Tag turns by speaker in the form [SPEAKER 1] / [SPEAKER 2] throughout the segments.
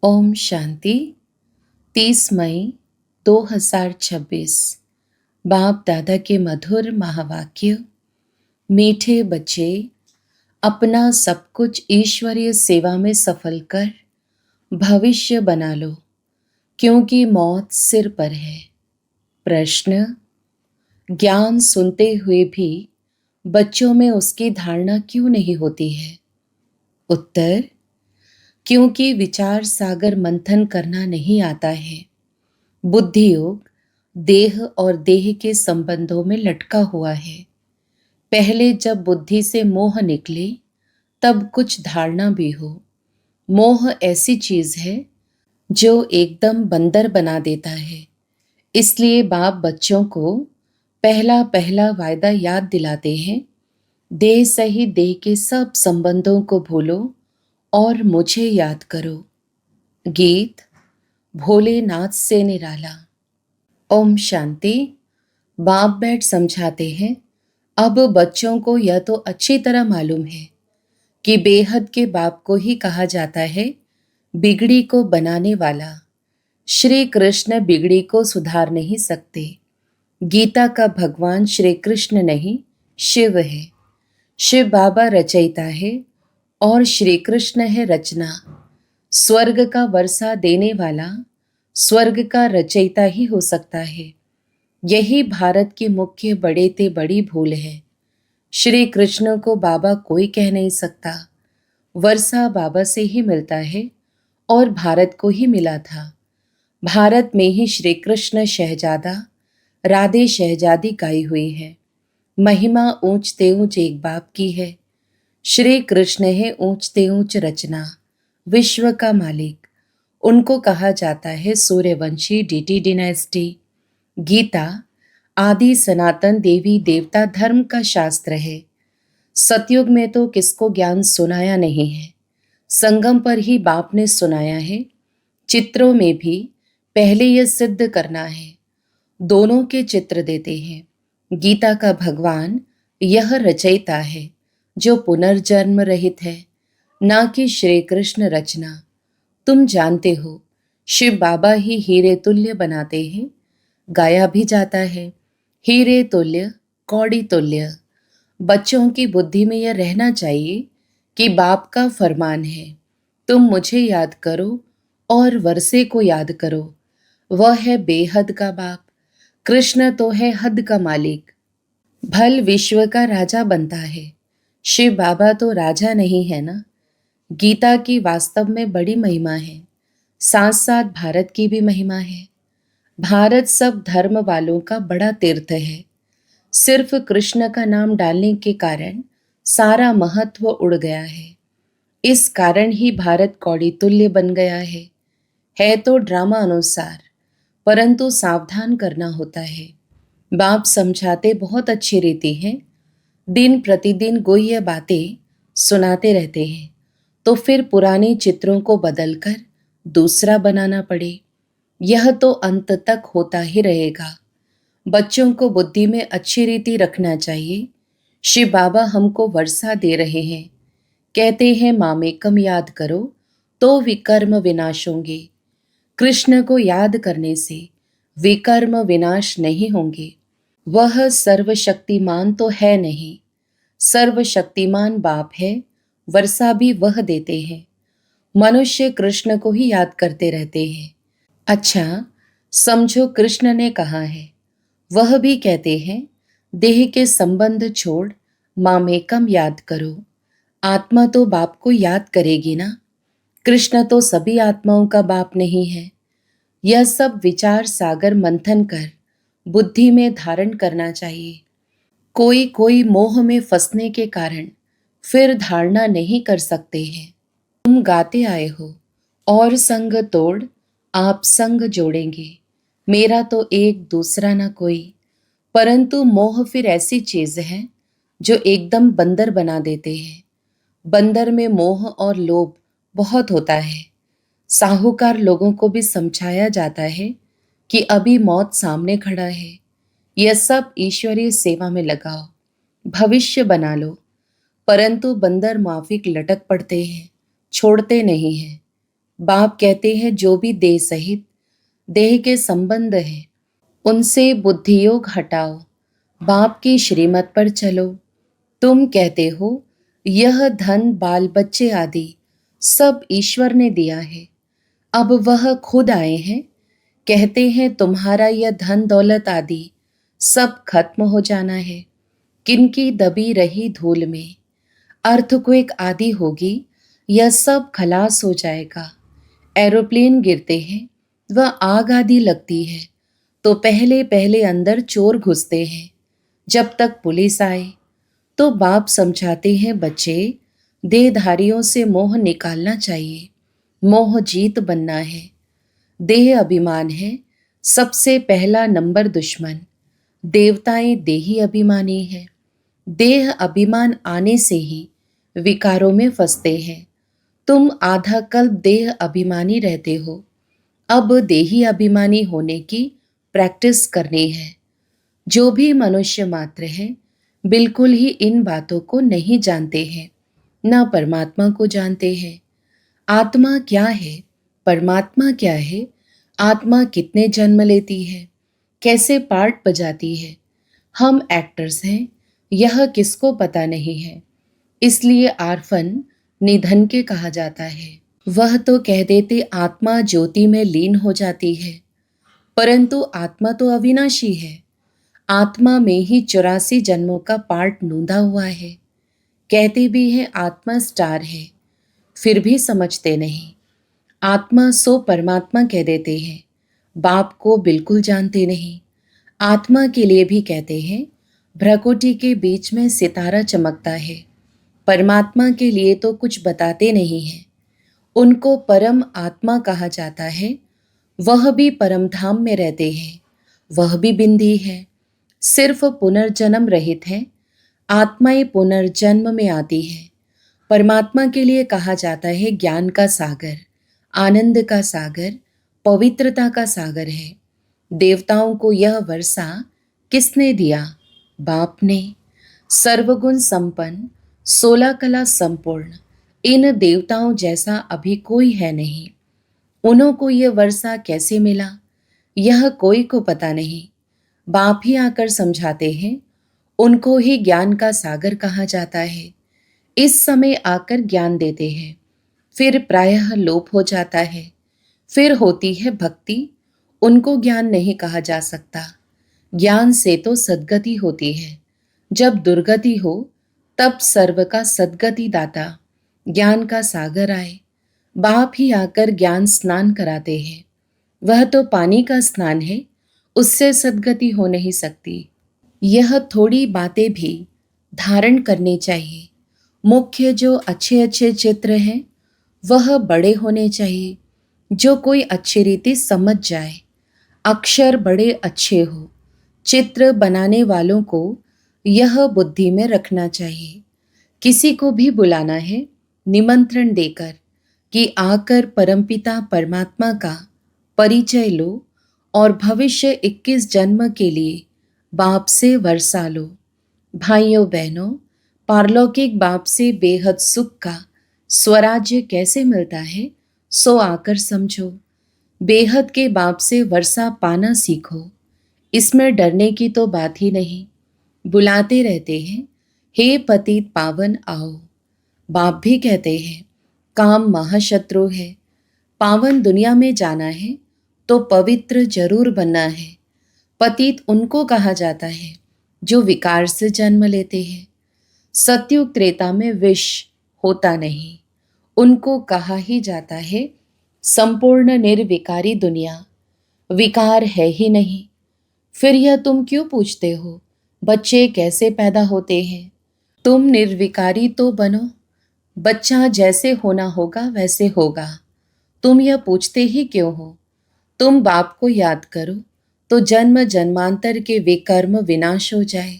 [SPEAKER 1] ओम शांति। 30 मई 2026। बाप दादा के मधुर महावाक्य। मीठे बच्चे, अपना सब कुछ ईश्वरीय सेवा में सफल कर भविष्य बना लो, क्योंकि मौत सिर पर है। प्रश्न: ज्ञान सुनते हुए भी बच्चों में उसकी धारणा क्यों नहीं होती है? उत्तर: क्योंकि विचार सागर मंथन करना नहीं आता है। बुद्धि योग देह और देह के संबंधों में लटका हुआ है। पहले जब बुद्धि से मोह निकले तब कुछ धारणा भी हो। मोह ऐसी चीज है जो एकदम बंदर बना देता है। इसलिए बाप बच्चों को पहला पहला वायदा याद दिलाते हैं, देह सहित देह के सब संबंधों को भूलो और मुझे याद करो। गीत भोलेनाथ से निराला। ओम शांति। बाप बैठ समझाते हैं, अब बच्चों को यह तो अच्छी तरह मालूम है कि बेहद के बाप को ही कहा जाता है बिगड़ी को बनाने वाला। श्री कृष्ण बिगड़ी को सुधार नहीं सकते। गीता का भगवान श्री कृष्ण नहीं, शिव है। शिव बाबा रचयिता है और श्री कृष्ण है रचना। स्वर्ग का वर्षा देने वाला स्वर्ग का रचयिता ही हो सकता है। यही भारत की मुख्य बड़े ते बड़ी भूल है। श्री कृष्ण को बाबा कोई कह नहीं सकता। वर्षा बाबा से ही मिलता है और भारत को ही मिला था। भारत में ही श्री कृष्ण शहजादा राधे शहजादी गाई हुई है। महिमा ऊंचते ऊंच एक बाप की है। श्री कृष्ण है ऊंचते ऊंच रचना, विश्व का मालिक। उनको कहा जाता है सूर्यवंशी डीटी डिनेस्टी। गीता आदि सनातन देवी देवता धर्म का शास्त्र है। सतयुग में तो किसको ज्ञान सुनाया नहीं है, संगम पर ही बाप ने सुनाया है। चित्रों में भी पहले यह सिद्ध करना है। दोनों के चित्र देते हैं। गीता का भगवान यह रचयिता है जो पुनर्जन्म रहित है, ना कि श्री कृष्ण रचना। तुम जानते हो, शिव बाबा ही हीरे तुल्य बनाते हैं। गाया भी जाता है, हीरे तुल्य कौड़ी तुल्य। बच्चों की बुद्धि में यह रहना चाहिए कि बाप का फरमान है, तुम मुझे याद करो और वर्षे को याद करो। वह है बेहद का बाप। कृष्ण तो है हद का मालिक, भल विश्व का राजा बनता है। शिव बाबा तो राजा नहीं है ना। गीता की वास्तव में बड़ी महिमा है, साथ साथ भारत की भी महिमा है। भारत सब धर्म वालों का बड़ा तीर्थ है। सिर्फ कृष्ण का नाम डालने के कारण सारा महत्व उड़ गया है। इस कारण ही भारत कौड़ी तुल्य बन गया है तो ड्रामा अनुसार, परंतु सावधान करना होता है। बाप समझाते बहुत अच्छी रीति है। दिन प्रतिदिन गोह्य बातें सुनाते रहते हैं, तो फिर पुराने चित्रों को बदलकर दूसरा बनाना पड़े, यह तो अंत तक होता ही रहेगा। बच्चों को बुद्धि में अच्छी रीति रखना चाहिए। शिव बाबा हमको वर्षा दे रहे हैं, कहते हैं मामेकम याद करो तो विकर्म विनाश होंगे। कृष्ण को याद करने से विकर्म विनाश नहीं होंगे। वह सर्वशक्तिमान तो है नहीं, सर्वशक्तिमान बाप है। वर्षा भी वह देते हैं। मनुष्य कृष्ण को ही याद करते रहते हैं। अच्छा, समझो कृष्ण ने कहा है, वह भी कहते हैं देह के संबंध छोड़ मामेकम याद करो। आत्मा तो बाप को याद करेगी ना। कृष्ण तो सभी आत्माओं का बाप नहीं है। यह सब विचार सागर मंथन कर बुद्धि में धारण करना चाहिए। कोई कोई मोह में फंसने के कारण फिर धारणा नहीं कर सकते हैं। तुम गाते आए हो, और संग तोड़ आप संग जोड़ेंगे। मेरा तो एक दूसरा ना कोई। परंतु मोह फिर ऐसी चीज है जो एकदम बंदर बना देते हैं। बंदर में मोह और लोभ बहुत होता है। साहूकार लोगों को भी समझाया जाता है कि अभी मौत सामने खड़ा है, यह सब ईश्वरीय सेवा में लगाओ, भविष्य बना लो। परंतु बंदर माफिक लटक पड़ते हैं, छोड़ते नहीं हैं। बाप कहते हैं जो भी देह सहित देह के संबंध है उनसे बुद्धियोग हटाओ, बाप की श्रीमत पर चलो। तुम कहते हो यह धन बाल बच्चे आदि सब ईश्वर ने दिया है, अब वह खुद आए हैं। कहते हैं तुम्हारा यह धन दौलत आदि सब खत्म हो जाना है, किनकी दबी रही धूल में अर्थक्वेक आदि होगी, यह सब खलास हो जाएगा। एरोप्लेन गिरते हैं, वह आग आदि लगती है तो पहले पहले अंदर चोर घुसते हैं, जब तक पुलिस आए। तो बाप समझाते हैं बच्चे, देहधारियों से मोह निकालना चाहिए, मोह जीत बनना है। देह अभिमान है सबसे पहला नंबर दुश्मन। देवताएं देही अभिमानी है। देह अभिमान आने से ही विकारों में फंसते हैं। तुम आधा कल्प देह अभिमानी रहते हो, अब देही अभिमानी होने की प्रैक्टिस करनी है। जो भी मनुष्य मात्र है बिल्कुल ही इन बातों को नहीं जानते हैं, न परमात्मा को जानते हैं। आत्मा क्या है, परमात्मा क्या है, आत्मा कितने जन्म लेती है, कैसे पार्ट बजाती है, हम एक्टर्स हैं, यह किसको पता नहीं है। इसलिए आर्फन निधन के कहा जाता है। वह तो कह देते आत्मा ज्योति में लीन हो जाती है, परंतु आत्मा तो अविनाशी है। आत्मा में ही 84 जन्मों का पार्ट नूंदा हुआ है। कहते भी हैं आत्मा स्टार है, फिर भी समझते नहीं। आत्मा सो परमात्मा कह देते हैं, बाप को बिल्कुल जानते नहीं। आत्मा के लिए भी कहते हैं भ्रकुटी के बीच में सितारा चमकता है। परमात्मा के लिए तो कुछ बताते नहीं हैं। उनको परम आत्मा कहा जाता है। वह भी परम धाम में रहते हैं, वह भी बिंदी है, सिर्फ पुनर्जन्म रहित है। आत्माएं पुनर्जन्म में आती है। परमात्मा के लिए कहा जाता है ज्ञान का सागर, आनंद का सागर, पवित्रता का सागर है। देवताओं को यह वर्षा किसने दिया? बाप ने। सर्वगुण संपन्न, 16 कला संपूर्ण, इन देवताओं जैसा अभी कोई है नहीं। उन्हों को यह वर्षा कैसे मिला, यह कोई को पता नहीं। बाप ही आकर समझाते हैं। उनको ही ज्ञान का सागर कहा जाता है। इस समय आकर ज्ञान देते हैं, फिर प्रायः लोप हो जाता है, फिर होती है भक्ति। उनको ज्ञान नहीं कहा जा सकता। ज्ञान से तो सद्गति होती है। जब दुर्गति हो तब सर्व का सद्गति दाता ज्ञान का सागर आए। बाप ही आकर ज्ञान स्नान कराते हैं। वह तो पानी का स्नान है, उससे सद्गति हो नहीं सकती। यह थोड़ी बातें भी धारण करनी चाहिए। मुख्य जो अच्छे अच्छे चित्र हैं वह बड़े होने चाहिए, जो कोई अच्छी रीति समझ जाए। अक्षर बड़े अच्छे हो। चित्र बनाने वालों को यह बुद्धि में रखना चाहिए। किसी को भी बुलाना है निमंत्रण देकर कि आकर परमपिता परमात्मा का परिचय लो और भविष्य 21 जन्म के लिए बाप से वर्षा लो। भाइयों बहनों, पारलौकिक बाप से बेहद सुख का स्वराज्य कैसे मिलता है सो आकर समझो। बेहद के बाप से वर्षा पाना सीखो। इसमें डरने की तो बात ही नहीं। बुलाते रहते हैं, हे पतित पावन आओ। बाप भी कहते हैं काम महाशत्रु है। पावन दुनिया में जाना है तो पवित्र जरूर बनना है। पतित उनको कहा जाता है जो विकार से जन्म लेते हैं। सतयुग त्रेता में विष होता नहीं, उनको कहा ही जाता है संपूर्ण निर्विकारी दुनिया। विकार है ही नहीं। फिर यह तुम क्यों पूछते हो बच्चे कैसे पैदा होते हैं? तुम निर्विकारी तो बनो, बच्चा जैसे होना होगा वैसे होगा। तुम यह पूछते ही क्यों हो? तुम बाप को याद करो तो जन्म जन्मांतर के विकर्म विनाश हो जाए।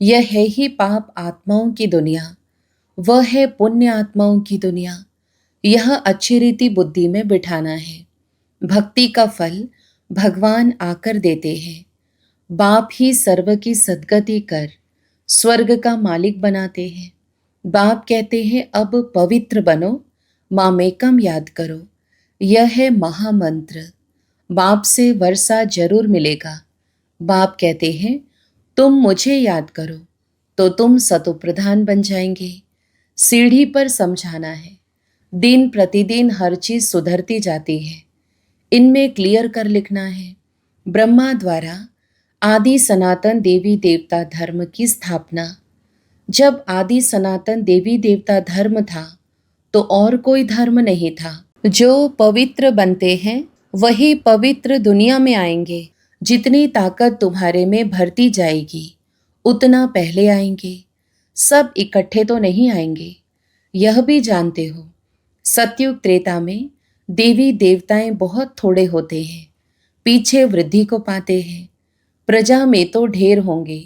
[SPEAKER 1] यह है ही पाप आत्माओं की दुनिया, वह है पुण्य आत्माओं की दुनिया। यह अच्छी रीति बुद्धि में बिठाना है। भक्ति का फल भगवान आकर देते हैं। बाप ही सर्व की सद्गति कर स्वर्ग का मालिक बनाते हैं। बाप कहते हैं अब पवित्र बनो, मामेकम याद करो, यह है महामंत्र। बाप से वर्षा जरूर मिलेगा। बाप कहते हैं तुम मुझे याद करो तो तुम सतो प्रधान बन जाएंगे। सीढ़ी पर समझाना है। दिन प्रतिदिन हर चीज सुधरती जाती है। इनमें क्लियर कर लिखना है। ब्रह्मा द्वारा आदि सनातन देवी देवता धर्म की स्थापना। जब आदि सनातन देवी देवता धर्म था तो और कोई धर्म नहीं था। जो पवित्र बनते हैं वही पवित्र दुनिया में आएंगे। जितनी ताकत तुम्हारे में भरती जाएगी उतना पहले आएंगे। सब इकट्ठे तो नहीं आएंगे, यह भी जानते हो। सतयुग त्रेता में देवी देवताएं बहुत थोड़े होते हैं, पीछे वृद्धि को पाते हैं। प्रजा में तो ढेर होंगे।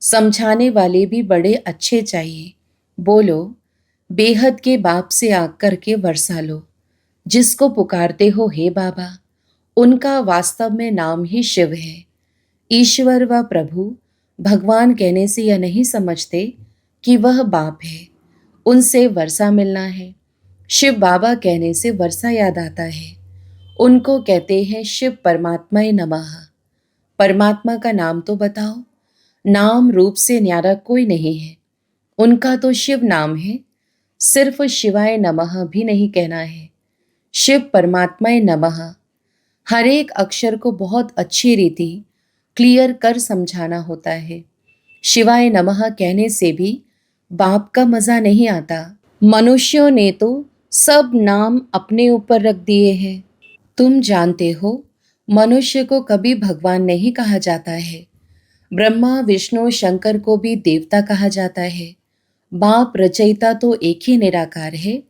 [SPEAKER 1] समझाने वाले भी बड़े अच्छे चाहिए। बोलो बेहद के बाप से आग करके वर्षा लो। जिसको पुकारते हो हे बाबा, उनका वास्तव में नाम ही शिव है। ईश्वर व प्रभु भगवान कहने से यह नहीं समझते कि वह बाप है, उनसे वर्षा मिलना है। शिव बाबा कहने से वर्षा याद आता है। उनको कहते हैं शिव परमात्माए नमः। परमात्मा का नाम तो बताओ। नाम रूप से न्यारा कोई नहीं है। उनका तो शिव नाम है। सिर्फ शिवाय नमः भी नहीं कहना है, शिव परमात्माए नमः। हर एक अक्षर को बहुत अच्छी रीति क्लियर कर समझाना होता है। शिवाय नमः कहने से भी बाप का मजा नहीं आता। मनुष्यों ने तो सब नाम अपने ऊपर रख दिए हैं। तुम जानते हो मनुष्य को कभी भगवान नहीं कहा जाता है। ब्रह्मा विष्णु शंकर को भी देवता कहा जाता है। बाप रचयिता तो एक ही निराकार है।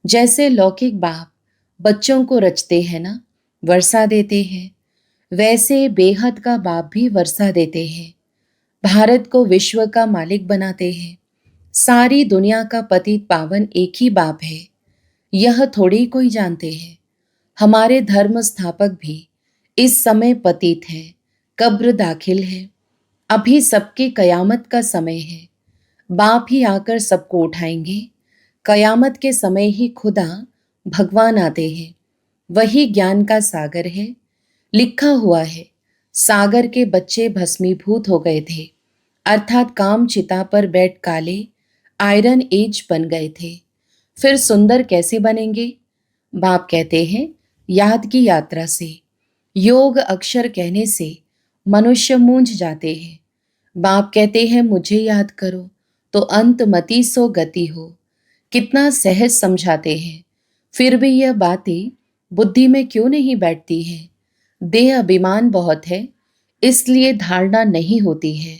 [SPEAKER 1] जैसे लौकिक बाप बच्चों को रचते हैं ना, वर्षा देते हैं, वैसे बेहद का बाप भी वर्षा देते हैं। भारत को विश्व का मालिक बनाते हैं। सारी दुनिया का पतित पावन एक ही बाप है। यह थोड़ी कोई जानते हैं। हमारे धर्म स्थापक भी इस समय पतित हैं, कब्र दाखिल है। अभी सबकी कयामत का समय है। बाप ही आकर सबको उठाएंगे। कयामत के समय ही खुदा भगवान आते हैं। वही ज्ञान का सागर है। लिखा हुआ है सागर के बच्चे भस्मीभूत हो गए थे, अर्थात काम चिता पर बैठ काले आयरन एज बन गए थे। फिर सुंदर कैसे बनेंगे? बाप कहते हैं याद की यात्रा से। योग अक्षर कहने से मनुष्य मूंझ जाते हैं। बाप कहते हैं मुझे याद करो तो अंत मति सो गति हो। कितना सहज समझाते हैं, फिर भी यह बातें बुद्धि में क्यों नहीं बैठती हैं? देह अभिमान बहुत है, इसलिए धारणा नहीं होती है।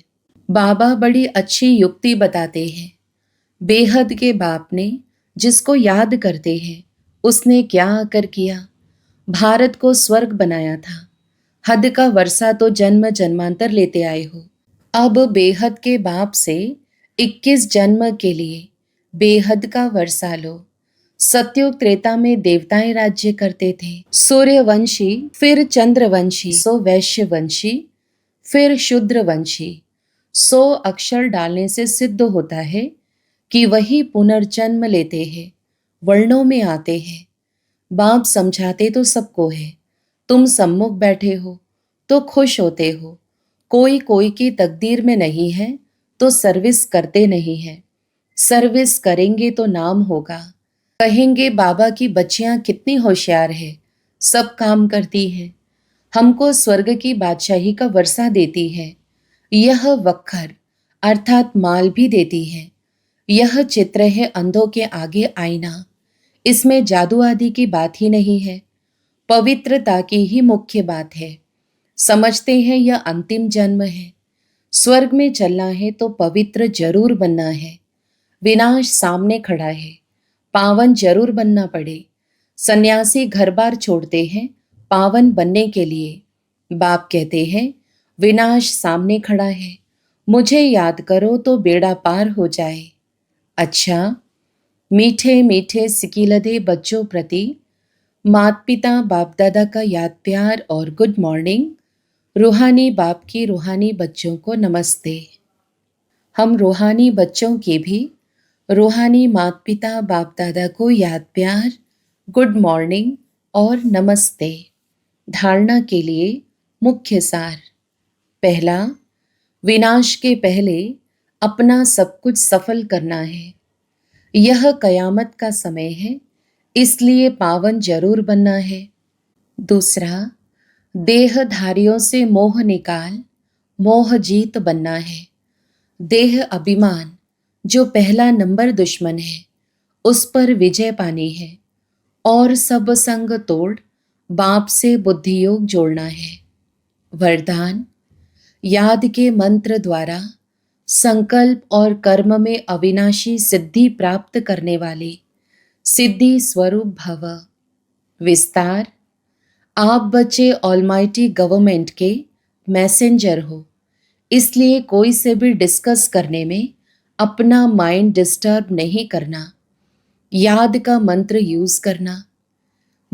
[SPEAKER 1] बाबा बड़ी अच्छी युक्ति बताते हैं। बेहद के बाप ने जिसको याद करते हैं उसने क्या आकर किया? भारत को स्वर्ग बनाया था। हद का वर्षा तो जन्म जन्मांतर लेते आए हो। अब बेहद के बाप से 21 जन्म के लिए बेहद का वर्षा लो। सतयुग त्रेता में देवताएं राज्य करते थे। सूर्यवंशी, फिर चंद्रवंशी, सो वैश्यवंशी, फिर शूद्रवंशी। 100 अक्षर डालने से सिद्ध होता है कि वही पुनर्जन्म लेते हैं, वर्णों में आते हैं। बाप समझाते तो सबको है। तुम सम्मुख बैठे हो तो खुश होते हो। कोई कोई की तकदीर में नहीं है तो सर्विस करते नहीं है। सर्विस करेंगे तो नाम होगा। कहेंगे बाबा की बच्चियां कितनी होशियार है, सब काम करती है, हमको स्वर्ग की बादशाही का वर्षा देती है। यह वक्खर अर्थात माल भी देती है। यह चित्र है अंधों के आगे आईना। इसमें जादू आदि की बात ही नहीं है, पवित्रता की ही मुख्य बात है। समझते हैं यह अंतिम जन्म है। स्वर्ग में चलना है तो पवित्र जरूर बनना है। विनाश सामने खड़ा है, पावन जरूर बनना पड़े। सन्यासी घर बार छोड़ते हैं पावन बनने के लिए। बाप कहते हैं विनाश सामने खड़ा है, मुझे याद करो तो बेड़ा पार हो जाए। अच्छा, मीठे मीठे सिकीलधे बच्चों प्रति माता पिता बाप दादा का याद प्यार और गुड मॉर्निंग। रूहानी बाप की रूहानी बच्चों को नमस्ते। हम रूहानी बच्चों के भी रूहानी माता पिता बाप दादा को याद प्यार, गुड मॉर्निंग, और नमस्ते। धारणा के लिए मुख्य सार। पहला, विनाश के पहले अपना सब कुछ सफल करना है। यह कयामत का समय है, इसलिए पावन जरूर बनना है। दूसरा, देहधारियों से मोह निकाल मोह जीत बनना है। देह अभिमान जो पहला नंबर दुश्मन है, उस पर विजय पानी है और सब संग तोड़ बाप से बुद्धि योग जोड़ना है। वरदान, याद के मंत्र द्वारा संकल्प और कर्म में अविनाशी सिद्धि प्राप्त करने वाले सिद्धि स्वरूप भव। विस्तार, आप बच्चे ऑलमाइटी गवर्नमेंट के मैसेंजर हो, इसलिए कोई से भी डिस्कस करने में अपना माइंड डिस्टर्ब नहीं करना। याद का मंत्र यूज करना।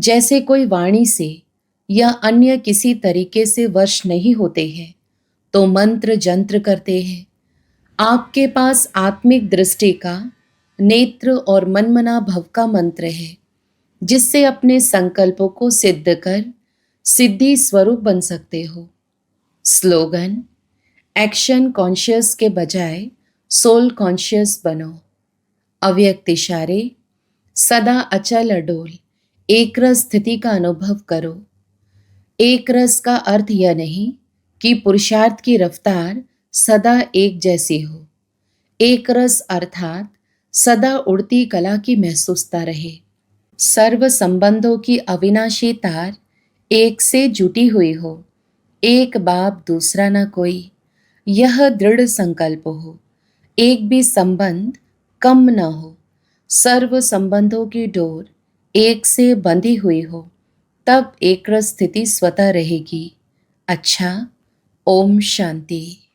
[SPEAKER 1] जैसे कोई वाणी से या अन्य किसी तरीके से वश नहीं होते हैं, तो मंत्र जंत्र करते हैं। आपके पास आत्मिक दृष्टि का, नेत्र और मनमना भव का मंत्र है, जिससे अपने संकल्पों को सिद्ध कर सिद्धि स्वरूप बन सकते हो। स्लोगन, एक्शन कॉन्शियस के बजाय सोल कॉन्शियस बनो। अव्यक्त इशारे, सदा अचल अडोल एक रस स्थिति का अनुभव करो। एक रस का अर्थ यह नहीं कि पुरुषार्थ की रफ्तार सदा एक जैसी हो। एक रस अर्थात सदा उड़ती कला की महसूसता रहे। सर्व संबंधों की अविनाशी तार एक से जुटी हुई हो। एक बाप दूसरा ना कोई, यह दृढ़ संकल्प हो। एक भी संबंध कम न हो। सर्व संबंधों की डोर एक से बंधी हुई हो, तब एक रस स्थिति स्वतः रहेगी। अच्छा, ओम शांति।